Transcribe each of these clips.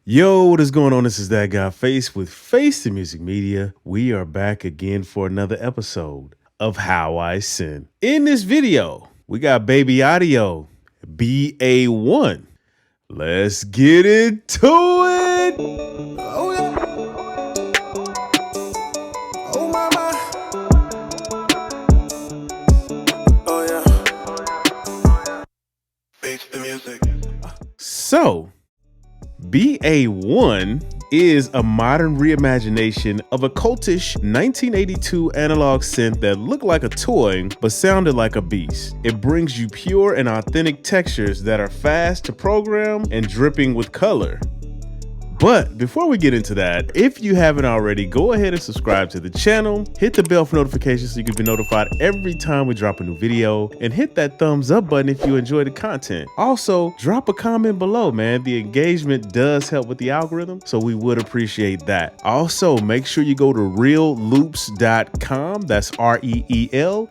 Yo, what is going on? This is that guy Face with Face the Music Media. We are back again for another episode of How I Synth. In this video, we got Baby Audio, BA-1. Let's get into it. Oh yeah. Oh mama. Oh yeah. Face the music. So, BA-1 is a modern reimagination of a cultish 1982 analog synth that looked like a toy but sounded like a beast. It brings you pure and authentic textures that are fast to program and dripping with color. But before we get into that, if you haven't already, go ahead and subscribe to the channel, hit the bell for notifications so you can be notified every time we drop a new video, and hit that thumbs up button if you enjoy the content. Also, drop a comment below, man. The engagement does help with the algorithm, so we would appreciate that. Also, make sure you go to realloops.com, that's REELLOOPS,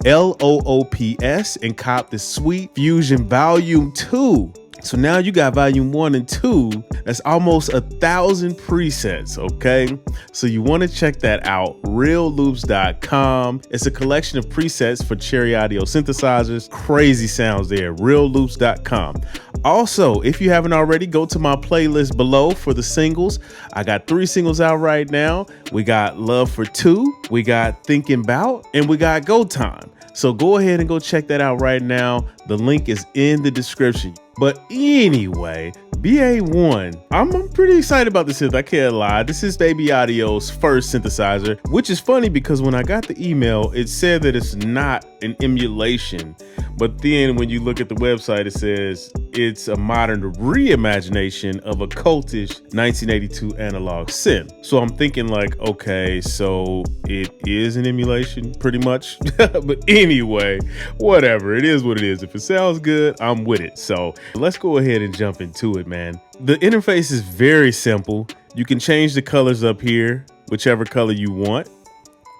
and cop the Sweet Fusion Volume 2. So now you got volume 1 and 2. That's almost 1,000 presets, okay? So you want to check that out, realloops.com. It's a collection of presets for Cherry Audio synthesizers. Crazy sounds there, realloops.com. Also, if you haven't already, go to my playlist below for the singles. I got 3 singles out right now. We got Love for 2, we got Thinking About, and we got Go Time. So go ahead and go check that out right now. The link is in the description. But anyway, BA-1, I'm pretty excited about this synth, I can't lie. This is Baby Audio's first synthesizer, which is funny because when I got the email, it said that it's not an emulation. But then when you look at the website, it says it's a modern reimagination of a cultish 1982 analog synth. So I'm thinking like, okay, so it is an emulation pretty much. But anyway, whatever, it is what it is. If it sounds good, I'm with it. So let's go ahead and jump into it, man. The interface is very simple. You can change the colors up here, whichever color you want,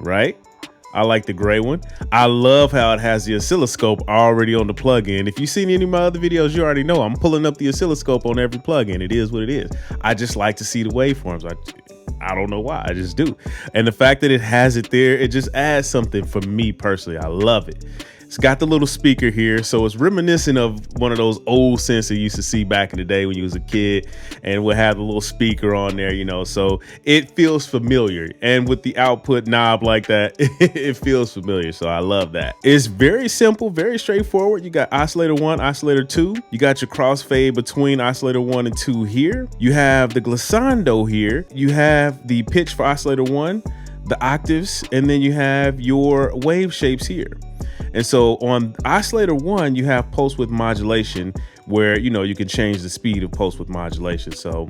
right? I like the gray one. I love how it has the oscilloscope already on the plugin. If you've seen any of my other videos, you already know I'm pulling up the oscilloscope on every plugin. It is what it is. I just like to see the waveforms. I don't know why, I just do. And the fact that it has it there, it just adds something for me personally. I love it. It's got the little speaker here, so it's reminiscent of one of those old synths you used to see back in the day when you was a kid, and would have the little speaker on there, you know, so it feels familiar. And with the output knob like that, it feels familiar, so I love that. It's very simple, very straightforward. You got oscillator 1, oscillator 2. You got your crossfade between oscillator 1 and 2 here. You have the glissando here. You have the pitch for oscillator 1, the octaves, and then you have your wave shapes here. And so on oscillator 1, you have pulse width modulation where, you know, you can change the speed of pulse width modulation. So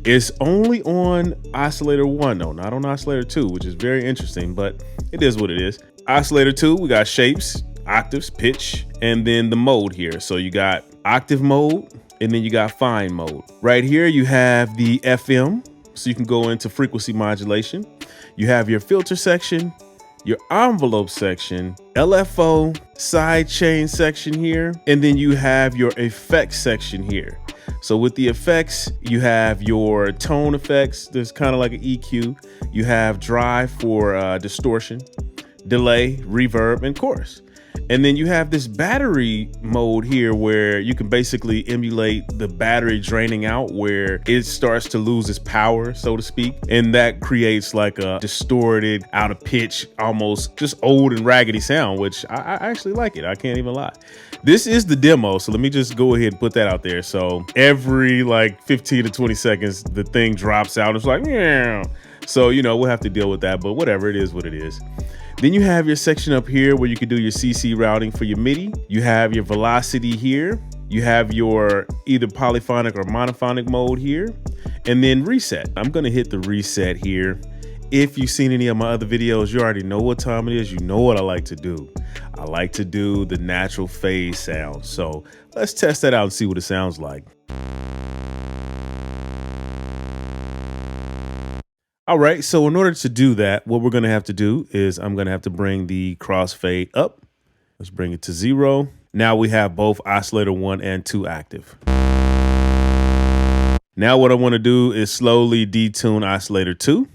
it's only on oscillator 1 though, not on oscillator 2, which is very interesting, but it is what it is. Oscillator 2, we got shapes, octaves, pitch, and then the mode here. So you got octave mode, and then you got fine mode. Right here, you have the FM, so you can go into frequency modulation. You have your filter section, your envelope section, LFO sidechain section here, and then you have your effects section here. So with the effects, you have your tone effects. There's kind of like an EQ. You have drive for distortion, delay, reverb, and chorus. And then you have this battery mode here where you can basically emulate the battery draining out, where it starts to lose its power, so to speak. And that creates like a distorted, out of pitch, almost just old and raggedy sound, which I actually like it. I can't even lie. This is the demo, so let me just go ahead and put that out there. So every like 15 to 20 seconds, the thing drops out. It's like, yeah. So, you know, we'll have to deal with that, but whatever, it is what it is. Then you have your section up here where you can do your CC routing for your MIDI. You have your velocity here. You have your either polyphonic or monophonic mode here, and then reset. I'm gonna hit the reset here. If you've seen any of my other videos, you already know what time it is. You know what I like to do. I like to do the natural phase sound. So let's test that out and see what it sounds like. All right, so in order to do that, what we're gonna have to do is I'm gonna have to bring the crossfade up. Let's bring it to 0. Now we have both oscillator 1 and 2 active. Now what I want to do is slowly detune oscillator 2.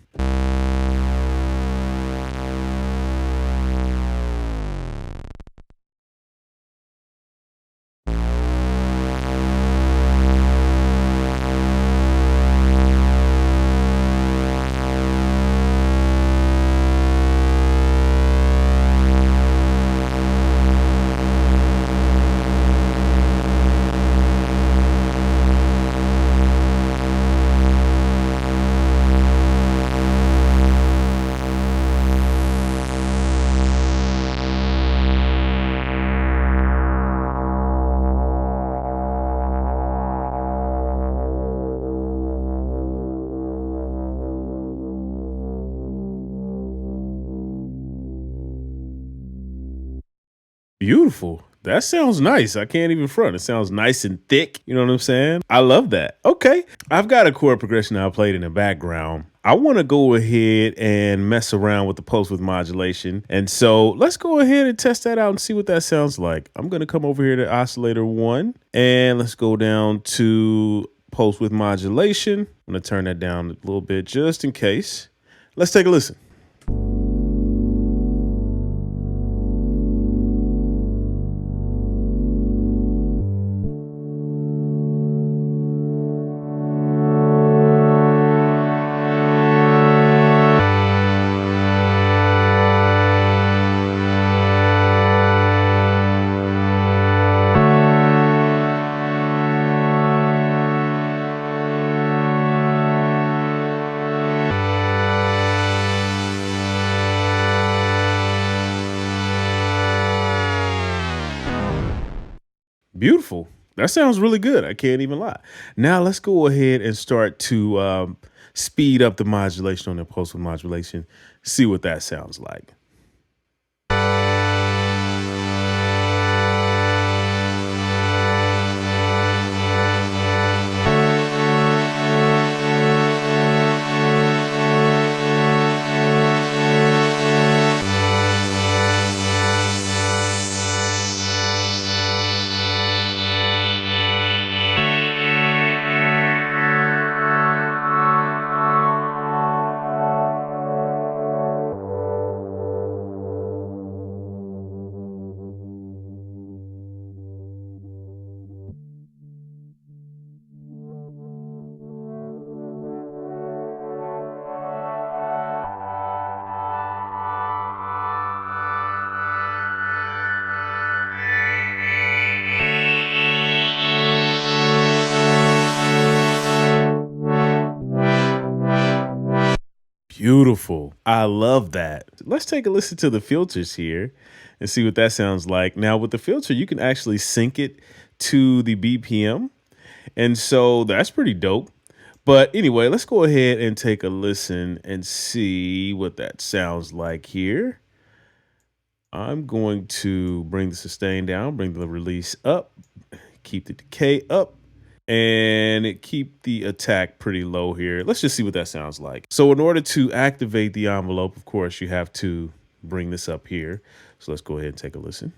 Beautiful. That sounds nice. I can't even front. It sounds nice and thick. You know what I'm saying? I love that. Okay. I've got a chord progression I played in the background. I want to go ahead and mess around with the pulse width modulation. And so let's go ahead and test that out and see what that sounds like. I'm going to come over here to oscillator 1 and let's go down to pulse width modulation. I'm going to turn that down a little bit just in case. Let's take a listen. Beautiful. That sounds really good. I can't even lie. Now let's go ahead and start to speed up the modulation on the pulse width modulation. See what that sounds like. Beautiful. I love that. Let's take a listen to the filters here and see what that sounds like. Now with the filter, you can actually sync it to the BPM. And so that's pretty dope. But anyway, let's go ahead and take a listen and see what that sounds like here. I'm going to bring the sustain down, bring the release up, keep the decay up, and keep the attack pretty low here. Let's just see what that sounds like. So in order to activate the envelope, of course, you have to bring this up here. So let's go ahead and take a listen.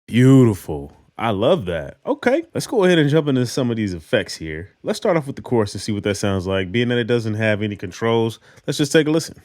Beautiful. I love that. Okay, let's go ahead and jump into some of these effects here. Let's start off with the chorus and see what that sounds like. Being that it doesn't have any controls, let's just take a listen.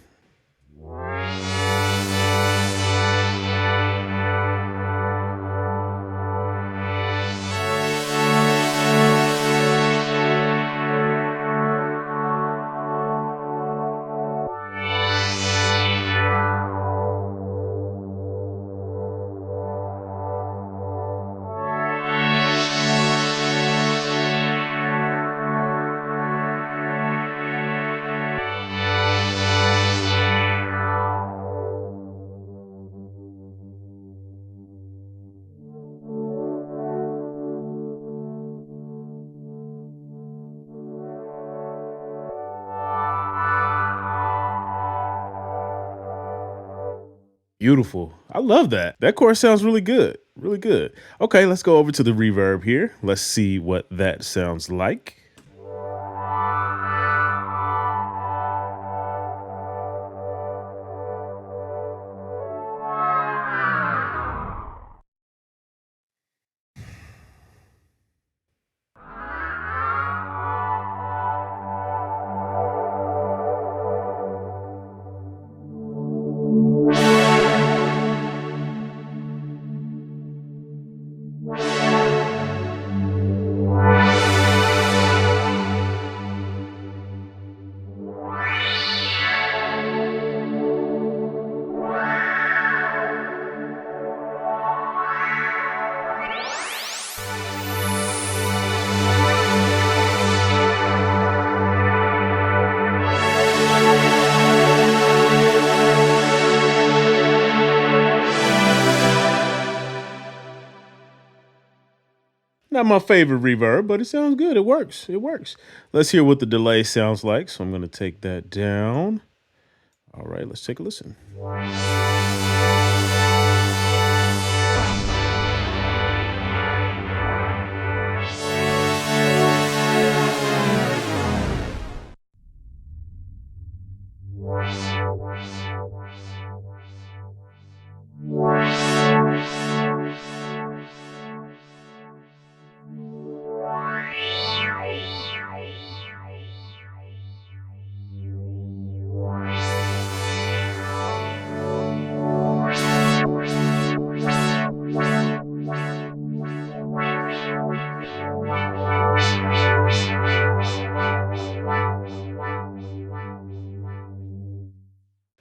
Beautiful. I love that. That chorus sounds really good. Really good. Okay, let's go over to the reverb here. Let's see what that sounds like. Not my favorite reverb, but it sounds good. It works. It works. Let's hear what the delay sounds like. So I'm going to take that down. All right, let's take a listen.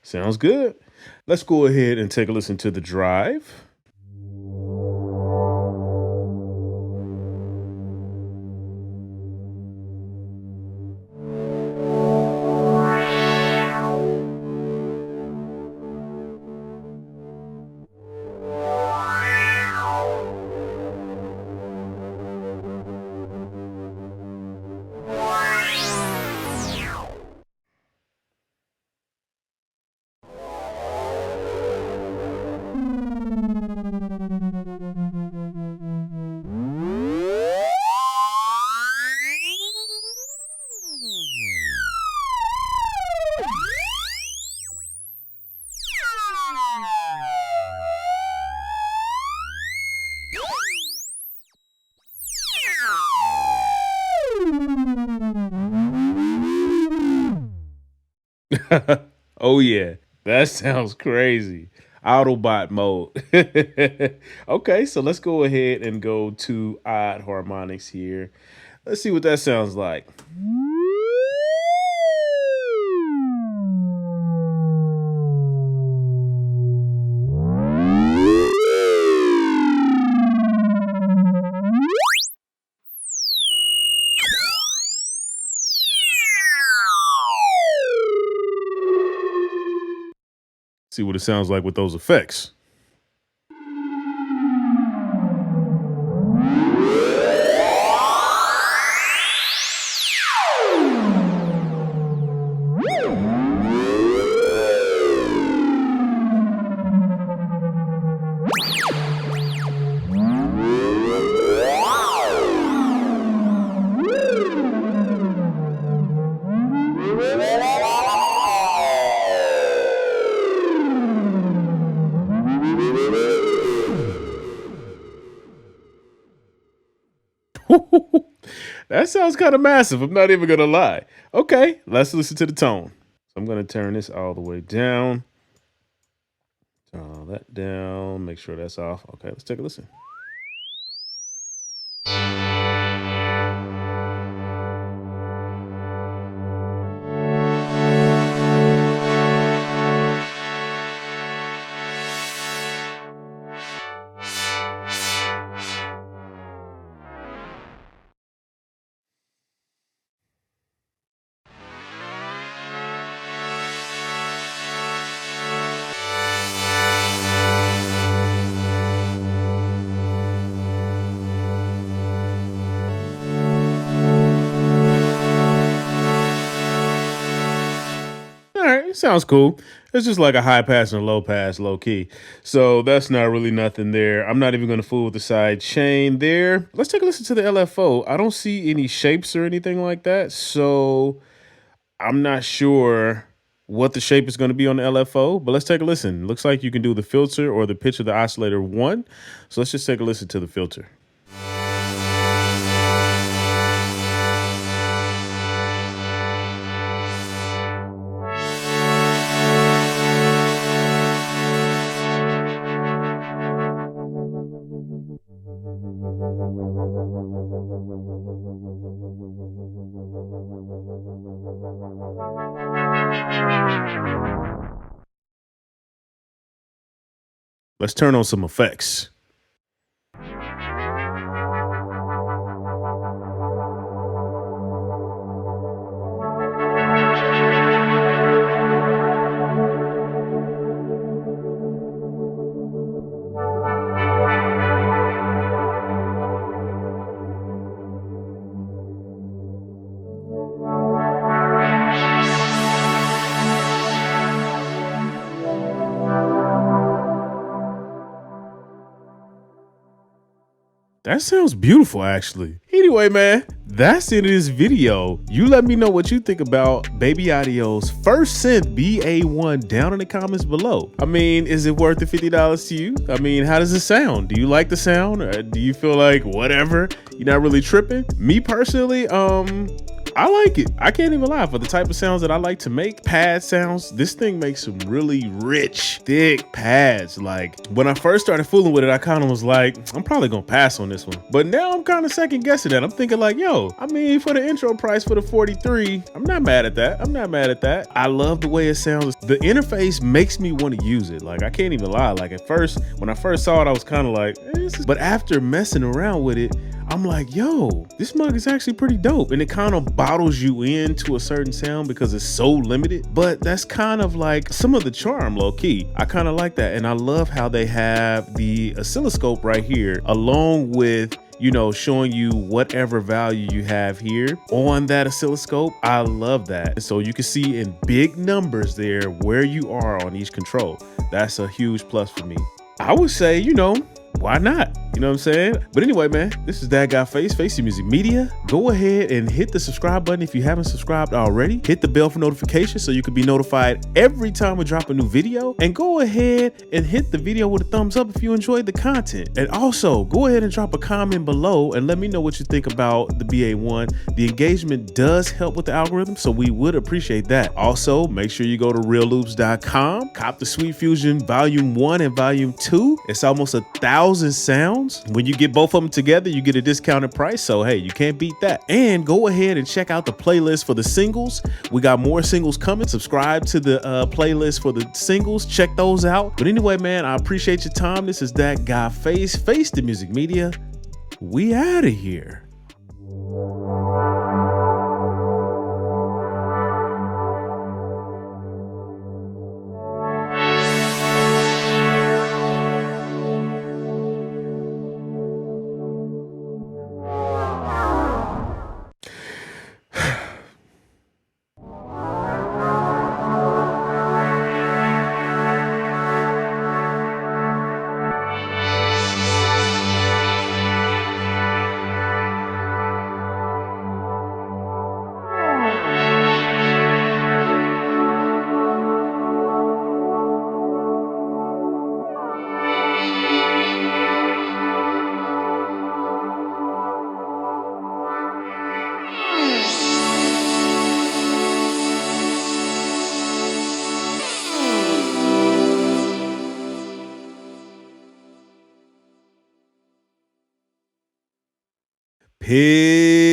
Sounds good. Let's go ahead and take a listen to the drive. Oh yeah, that sounds crazy. Autobot mode. Okay, so let's go ahead and go to odd harmonics here. Let's see what that sounds like. See what it sounds like with those effects. That sounds kind of massive. I'm not even gonna lie. Okay, let's listen to the tone. So I'm gonna turn this all the way down. Turn all that down. Make sure that's off. Okay, let's take a listen. All right, sounds cool. It's just like a high pass and a low pass, low key. So that's not really nothing there. I'm not even going to fool with the side chain there. Let's take a listen to the LFO. I don't see any shapes or anything like that. So I'm not sure what the shape is going to be on the LFO, but let's take a listen. Looks like you can do the filter or the pitch of the oscillator 1. So let's just take a listen to the filter. Let's turn on some effects. That sounds beautiful, actually. Anyway, man, that's it in this video. You let me know what you think about Baby Audio's first synth BA-1 down in the comments below. I mean, is it worth the $50 to you? I mean, how does it sound? Do you like the sound? Or do you feel like whatever? You're not really tripping? Me personally, I like it. I can't even lie. For the type of sounds that I like to make, pad sounds, this thing makes some really rich, thick pads. Like, when I first started fooling with it, I kind of was like, I'm probably gonna pass on this one. But now I'm kind of second guessing that. I'm thinking like, yo, I mean, for the intro price for the 43, I'm not mad at that. I'm not mad at that. I love the way it sounds. The interface makes me want to use it. Like, I can't even lie. Like, at first, when I first saw it, I was kind of like, but after messing around with it, I'm like, yo, this mug is actually pretty dope. And it kind of bottles you into a certain sound because it's so limited. But that's kind of like some of the charm, low key. I kind of like that. And I love how they have the oscilloscope right here, along with, you know, showing you whatever value you have here on that oscilloscope. I love that. So you can see in big numbers there where you are on each control. That's a huge plus for me. I would say, you know, why not? You know what I'm saying? But anyway, man, this is That Guy Face, Face Music Media. Go ahead and hit the subscribe button if you haven't subscribed already. Hit the bell for notifications so you can be notified every time we drop a new video. And go ahead and hit the video with a thumbs up if you enjoyed the content. And also, go ahead and drop a comment below and let me know what you think about the BA-1. The engagement does help with the algorithm, so we would appreciate that. Also, make sure you go to realloops.com, cop the Sweet Fusion Volume 1 and Volume 2. It's almost 1,000 sounds. When you get both of them together, you get a discounted price. So, hey, you can't beat that. And go ahead and check out the playlist for the singles. We got more singles coming. Subscribe to the playlist for the singles. Check those out. But anyway, man, I appreciate your time. This is That Guy Face, Face the Music Media. We out of here. Peace.